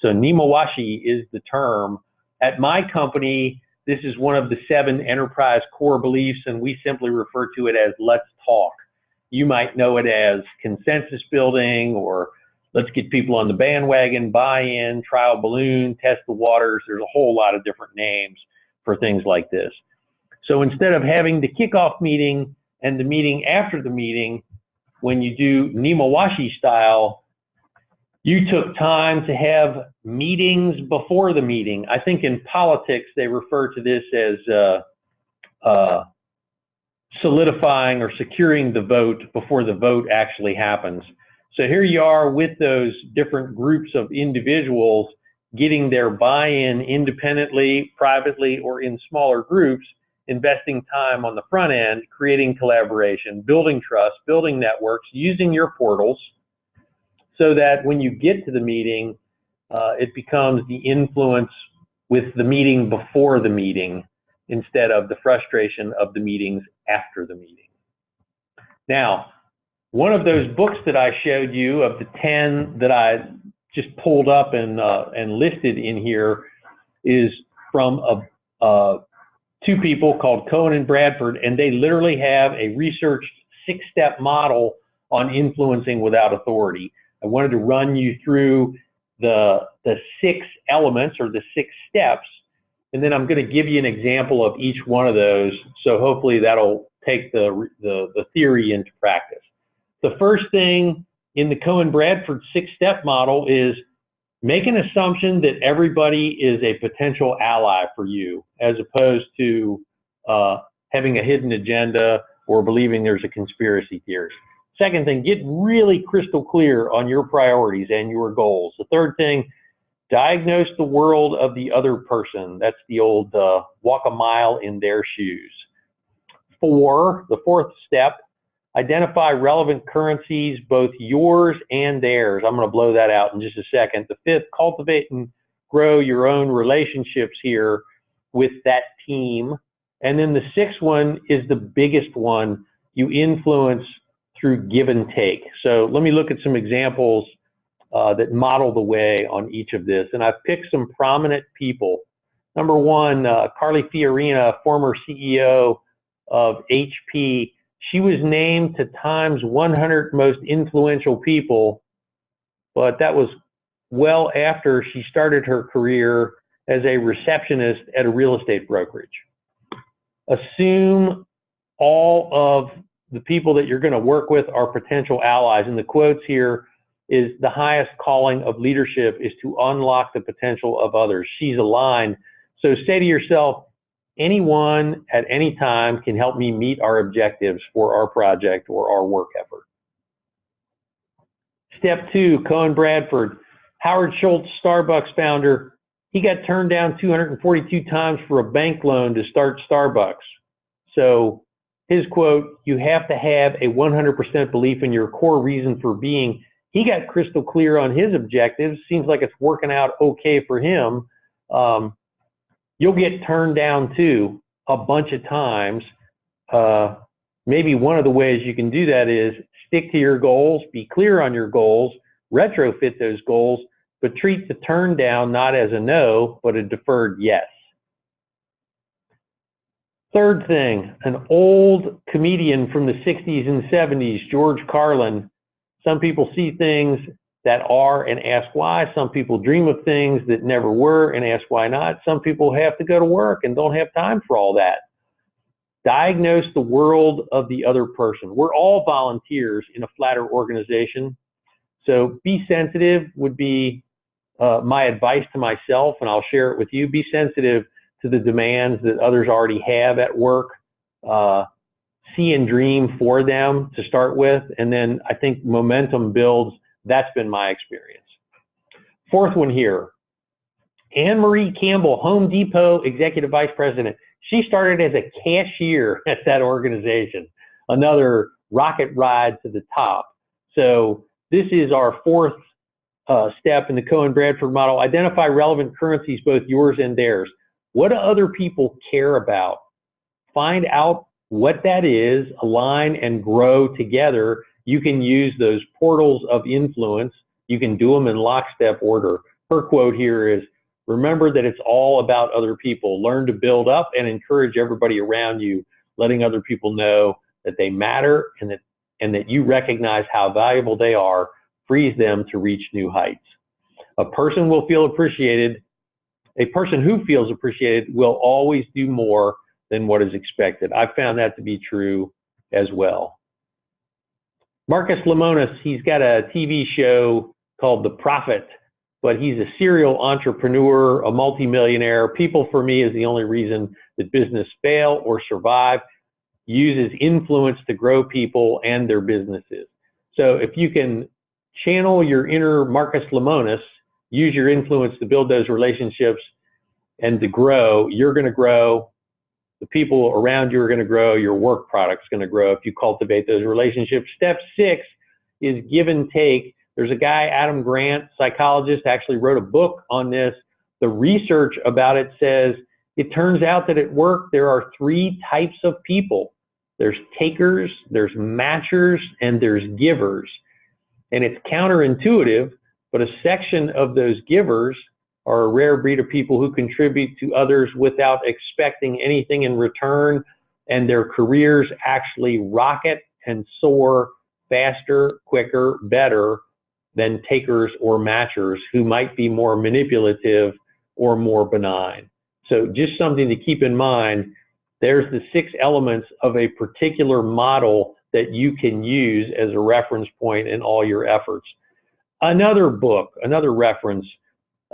[SPEAKER 2] So nimawashi is the term. At my company, this is one of the 7 enterprise core beliefs, and we simply refer to it as let's talk. You might know it as consensus building, or let's get people on the bandwagon, buy-in, trial balloon, test the waters. There's a whole lot of different names for things like this. So instead of having the kickoff meeting and the meeting after the meeting, when you do nimawashi style, you took time to have meetings before the meeting. I think in politics, they refer to this as solidifying or securing the vote before the vote actually happens. So here you are with those different groups of individuals getting their buy-in independently, privately, or in smaller groups, investing time on the front end, creating collaboration, building trust, building networks, using your portals so that when you get to the meeting, it becomes the influence with the meeting before the meeting instead of the frustration of the meetings after the meeting. Now, one of those books that I showed you of the 10 that I just pulled up and listed in here is from 2 people called Cohen and Bradford, and they literally have a researched 6-step model on influencing without authority. I wanted to run you through the 6 elements or the 6 steps, and then I'm going to give you an example of each one of those. So hopefully that'll take the theory into practice. The first thing in the Cohen-Bradford 6-step model is make an assumption that everybody is a potential ally for you, as opposed to having a hidden agenda or believing there's a conspiracy theory. Second thing, get really crystal clear on your priorities and your goals. The third thing, diagnose the world of the other person. That's the old walk a mile in their shoes. The fourth step, identify relevant currencies, both yours and theirs. I'm going to blow that out in just a second. The fifth, cultivate and grow your own relationships here with that team. And then the sixth one is the biggest one, you influence through give and take. So let me look at some examples that model the way on each of this. And I've picked some prominent people. Number one, Carly Fiorina, former CEO of HP. She was named to Time's 100 most influential people, but that was well after she started her career as a receptionist at a real estate brokerage. Assume all of the people that you're going to work with are potential allies. And the quotes here is the highest calling of leadership is to unlock the potential of others. She's aligned. So say to yourself, anyone at any time can help me meet our objectives for our project or our work effort. Step two, Cohen-Bradford. Howard Schultz, Starbucks founder, he got turned down 242 times for a bank loan to start Starbucks. So his quote, you have to have a 100% belief in your core reason for being. He got crystal clear on his objectives. Seems like it's working out okay for him. You'll get turned down too a bunch of times. Maybe one of the ways you can do that is stick to your goals, be clear on your goals, retrofit those goals, but treat the turn down not as a no, but a deferred yes. Third thing, an old comedian from the 60s and 70s, George Carlin. Some people see things that are and ask why. Some people dream of things that never were and ask why not. Some people have to go to work and don't have time for all that. Diagnose the world of the other person. We're all volunteers in a flatter organization. So be sensitive would be my advice to myself, and I'll share it with you. Be sensitive to the demands that others already have at work. See and dream for them to start with, and then I think momentum builds. That's been my experience. Fourth one here, Anne-Marie Campbell, Home Depot Executive Vice President. She started as a cashier at that organization. Another rocket ride to the top. So this is our fourth step in the Cohen-Bradford model. Identify relevant currencies, both yours and theirs. What do other people care about? Find out what that is, align and grow together. You can use those portals of influence. You can do them in lockstep order. Her quote here is, remember that it's all about other people. Learn to build up and encourage everybody around you, letting other people know that they matter and that you recognize how valuable they are, frees them to reach new heights. A person will feel appreciated. A person who feels appreciated will always do more than what is expected. I've found that to be true as well. Marcus Lemonis, he's got a TV show called The Prophet, but he's a serial entrepreneur, a multimillionaire. People for me is the only reason that business fail or survive. Uses influence to grow people and their businesses. So if you can channel your inner Marcus Lemonis, use your influence to build those relationships and to grow, you're going to grow. The people around you are going to grow. Your work product's going to grow if you cultivate those relationships. Step 6 is give and take. There's a guy, Adam Grant, psychologist, actually wrote a book on this. The research about it says it turns out that at work there are 3 types of people. There's takers, there's matchers, and there's givers. And it's counterintuitive, but a section of those givers are a rare breed of people who contribute to others without expecting anything in return, and their careers actually rocket and soar faster, quicker, better than takers or matchers who might be more manipulative or more benign. So just something to keep in mind. There's the 6 elements of a particular model that you can use as a reference point in all your efforts. Another book, another reference,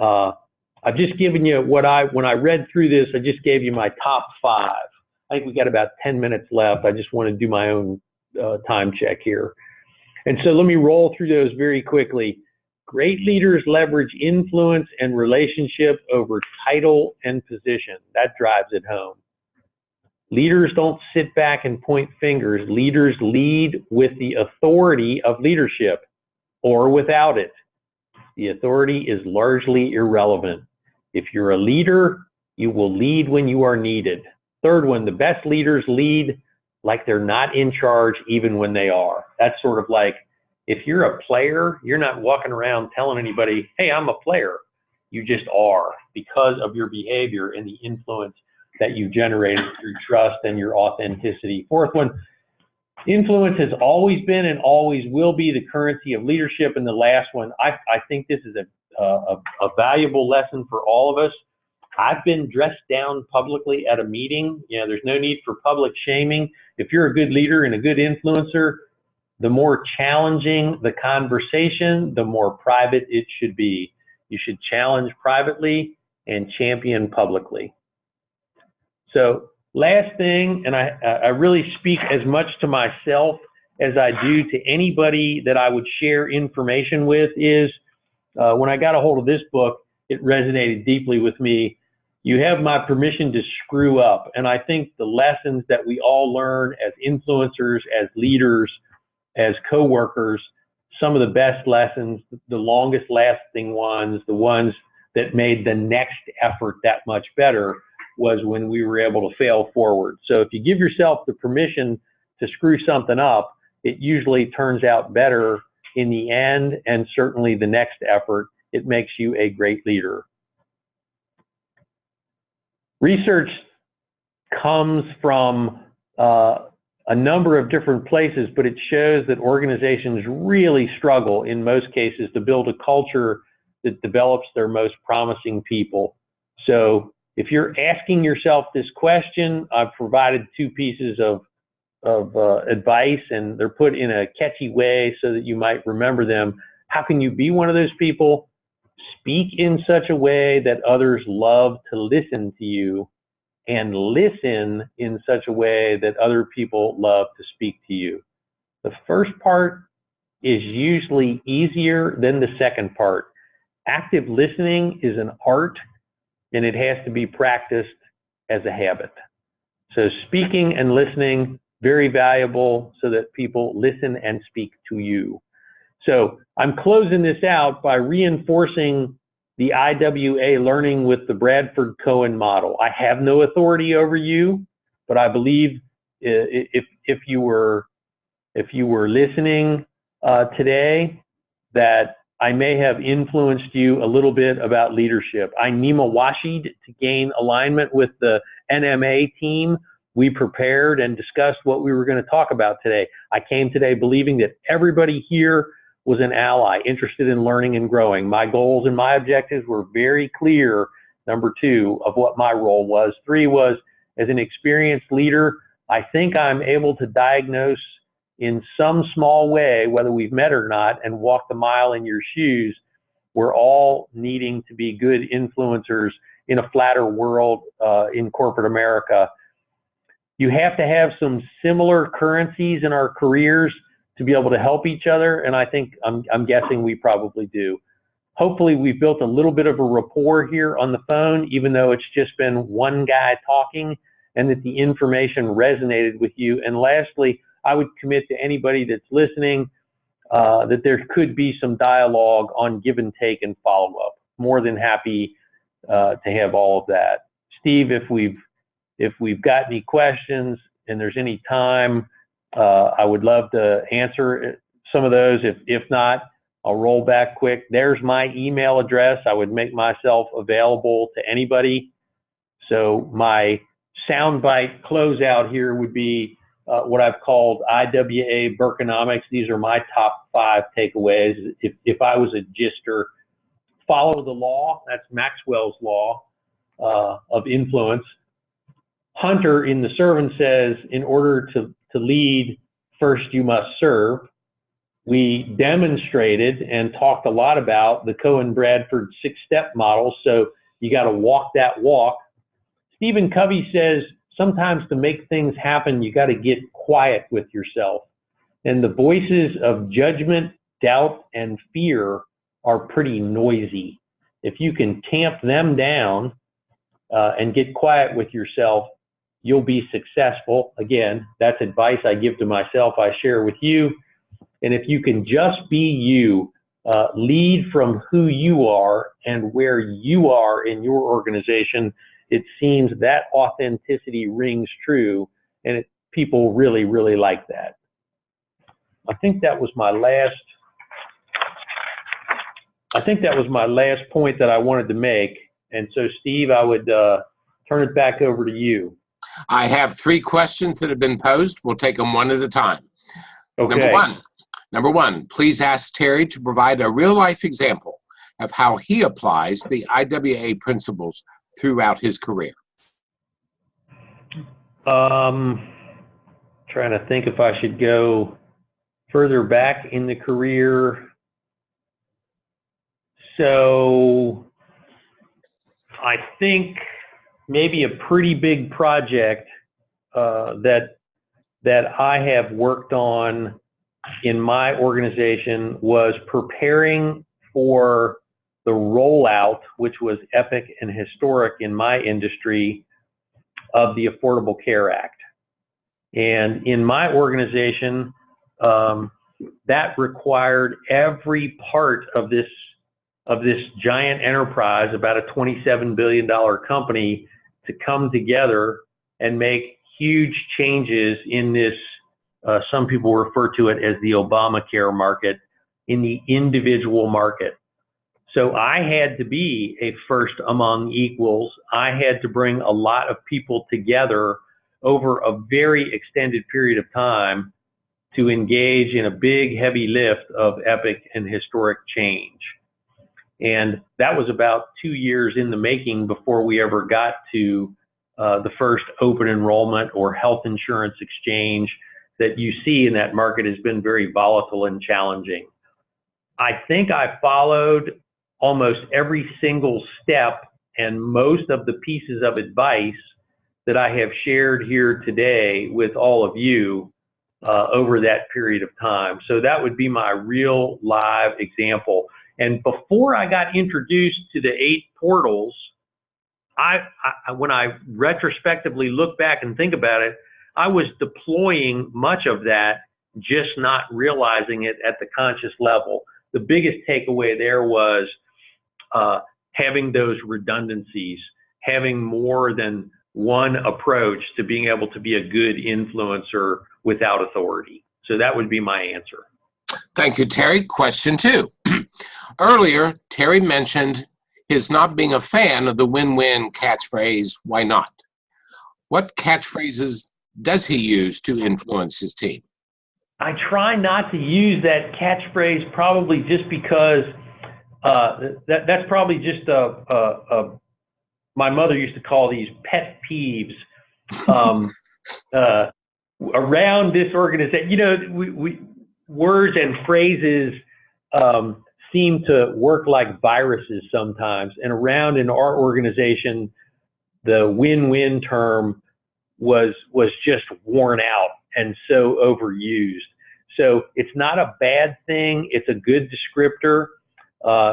[SPEAKER 2] I've just given you when I read through this, I just gave you my top 5. I think we got about 10 minutes left. I just want to do my own time check here. And so let me roll through those very quickly. Great leaders leverage influence and relationship over title and position. That drives it home. Leaders don't sit back and point fingers. Leaders lead with the authority of leadership or without it. The authority is largely irrelevant. If you're a leader, you will lead when you are needed. Third one, the best leaders lead like they're not in charge even when they are. That's sort of like, if you're a player, you're not walking around telling anybody, hey, I'm a player. You just are, because of your behavior and the influence that you generated through trust and your authenticity. Fourth one, influence has always been and always will be the currency of leadership. And the last one, I think this is a valuable lesson for all of us. I've been dressed down publicly at a meeting. You know, there's no need for public shaming. If you're a good leader and a good influencer, the more challenging the conversation, the more private it should be. You should challenge privately and champion publicly. So last thing, and I really speak as much to myself as I do to anybody that I would share information with, is when I got a hold of this book, it resonated deeply with me. You have my permission to screw up. And I think the lessons that we all learn as influencers, as leaders, as coworkers, some of the best lessons, the longest lasting ones, the ones that made the next effort that much better, was when we were able to fail forward. So if you give yourself the permission to screw something up, it usually turns out better in the end, and certainly the next effort, it makes you a great leader. Research comes from a number of different places, but it shows that organizations really struggle in most cases to build a culture that develops their most promising people. So if you're asking yourself this question, I've provided 2 pieces of advice, and they're put in a catchy way so that you might remember them. How can you be one of those people? Speak in such a way that others love to listen to you, and listen in such a way that other people love to speak to you. The first part is usually easier than the second part. Active listening is an art, and it has to be practiced as a habit. So speaking and listening, very valuable, so that people listen and speak to you. So I'm closing this out by reinforcing the IWA learning with the Bradford Cohen model. I have no authority over you, but I believe if you were listening today, that I may have influenced you a little bit about leadership. I Nima-washied to gain alignment with the NMA team. We prepared and discussed what we were going to talk about today. I came today believing that everybody here was an ally, interested in learning and growing. My goals and my objectives were very clear. Number 2, of what my role was. 3 was, as an experienced leader, I think I'm able to diagnose in some small way, whether we've met or not, and walk the mile in your shoes. We're all needing to be good influencers in a flatter world in corporate America. You have to have some similar currencies in our careers to be able to help each other, and I think, I'm guessing we probably do. Hopefully we've built a little bit of a rapport here on the phone, even though it's just been one guy talking, and that the information resonated with you. And lastly, I would commit to anybody that's listening that there could be some dialogue on give and take and follow-up. More than happy to have all of that. Steve, if we've got any questions and there's any time, I would love to answer some of those. If not, I'll roll back quick. There's my email address. I would make myself available to anybody. So my soundbite closeout here would be what I've called IWA Burkeonomics. These are my top 5 takeaways. If I was a gister, follow the law. That's Maxwell's law of influence. Hunter in The Servant says, in order to lead, first you must serve. We demonstrated and talked a lot about the Cohen-Bradford 6-step model, so you got to walk that walk. Stephen Covey says sometimes to make things happen, you got to get quiet with yourself. And the voices of judgment, doubt, and fear are pretty noisy. If you can tamp them down and get quiet with yourself, you'll be successful. Again, that's advice I give to myself, I share with you. And if you can just be you, lead from who you are and where you are in your organization, it seems that authenticity rings true, and people really, really like that. I think that was my last point that I wanted to make. And so, Steve, I would turn it back over to you.
[SPEAKER 1] I have 3 questions that have been posed. We'll take them one at a time.
[SPEAKER 2] Okay.
[SPEAKER 1] Number one, please ask Terry to provide a real-life example of how he applies the IWA principles throughout his career.
[SPEAKER 2] Trying to think if I should go further back in the career. So I think maybe a pretty big project that I have worked on in my organization was preparing for the rollout, which was epic and historic in my industry, of the Affordable Care Act. And in my organization, that required every part of this giant enterprise, about a $27 billion company, to come together and make huge changes in this, some people refer to it as the Obamacare market, in the individual market. So I had to be a first among equals. I had to bring a lot of people together over a very extended period of time to engage in a big, heavy lift of epic and historic change. And that was about 2 years in the making before we ever got to the first open enrollment or health insurance exchange that you see in that market has been very volatile and challenging. I think I followed almost every single step and most of the pieces of advice that I have shared here today with all of you over that period of time. So that would be my real live example. And before I got introduced to the 8 portals, when I retrospectively look back and think about it, I was deploying much of that, just not realizing it at the conscious level. The biggest takeaway there was having those redundancies, having more than one approach to being able to be a good influencer without authority. So that would be my answer.
[SPEAKER 1] Thank you, Terry. Question 2. Earlier, Terry mentioned his not being a fan of the win-win catchphrase, why not? What catchphrases does he use to influence his team?
[SPEAKER 2] I try not to use that catchphrase, probably just because that's probably just my mother used to call these pet peeves around this organization. You know, we words and phrases seem to work like viruses sometimes. And around in our organization, the win-win term was just worn out and so overused. So it's not a bad thing. It's a good descriptor.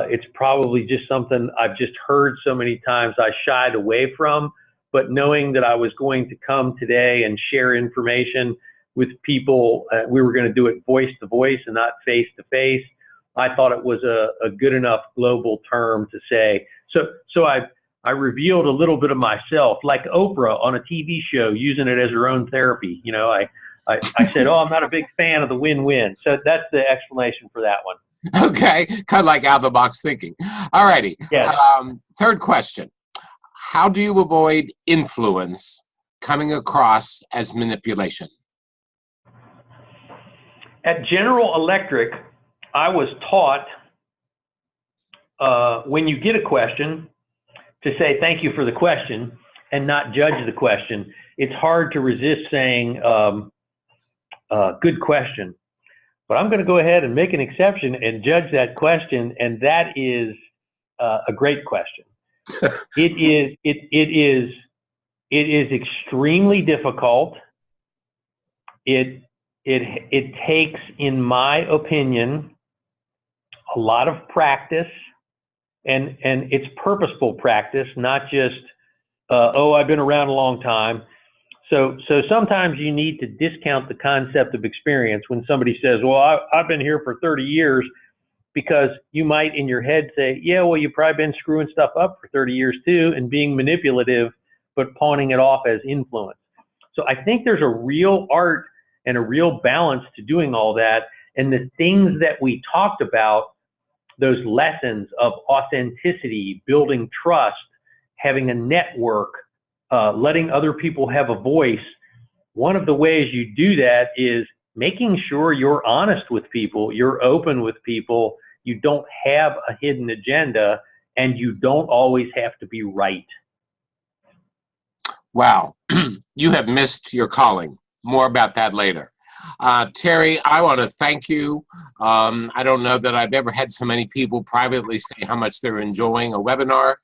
[SPEAKER 2] It's probably just something I've just heard so many times I shied away from. But knowing that I was going to come today and share information with people, we were going to do it voice to voice and not face to face. I thought it was a good enough global term to say. So I revealed a little bit of myself, like Oprah on a TV show, using it as her own therapy. You know, I said, oh, I'm not a big fan of the win-win. So that's the explanation for that one.
[SPEAKER 1] Okay, kind of like out-of-the-box thinking. All righty.
[SPEAKER 2] Yes.
[SPEAKER 1] Third question. How do you avoid influence coming across as manipulation?
[SPEAKER 2] At General Electric, I was taught when you get a question to say thank you for the question and not judge the question. It's hard to resist saying, Good question. But I'm going to go ahead and make an exception and judge that question, and that is a great question. It is extremely difficult. It takes, in my opinion, a lot of practice, and it's purposeful practice, not just I've been around a long time. So sometimes you need to discount the concept of experience when somebody says, well, I've been here for 30 years, because you might in your head say, yeah, well, you've probably been screwing stuff up for 30 years too, and being manipulative, but pawning it off as influence. So I think there's a real art and a real balance to doing all that. And the things that we talked about, those lessons of authenticity, building trust, having a network, letting other people have a voice. One of the ways you do that is making sure you're honest with people, you're open with people, you don't have a hidden agenda, and you don't always have to be right.
[SPEAKER 1] Wow, you have missed your calling. More about that later. Terry, I want to thank you. I don't know that I've ever had so many people privately say how much they're enjoying a webinar.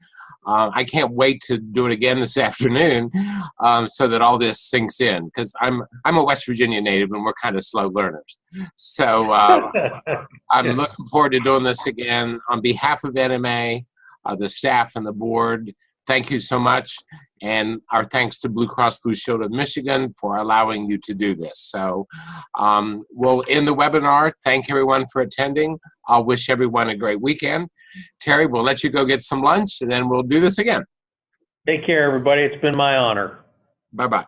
[SPEAKER 1] I can't wait to do it again this afternoon so that all this sinks in, because I'm a West Virginia native and we're kind of slow learners. So I'm looking forward to doing this again. On behalf of NMA, the staff and the board, thank you so much. And our thanks to Blue Cross Blue Shield of Michigan for allowing you to do this. So we'll end the webinar. Thank everyone for attending. I'll wish everyone a great weekend. Terry, we'll let you go get some lunch, and then we'll do this again.
[SPEAKER 2] Take care, everybody. It's been my honor.
[SPEAKER 1] Bye-bye.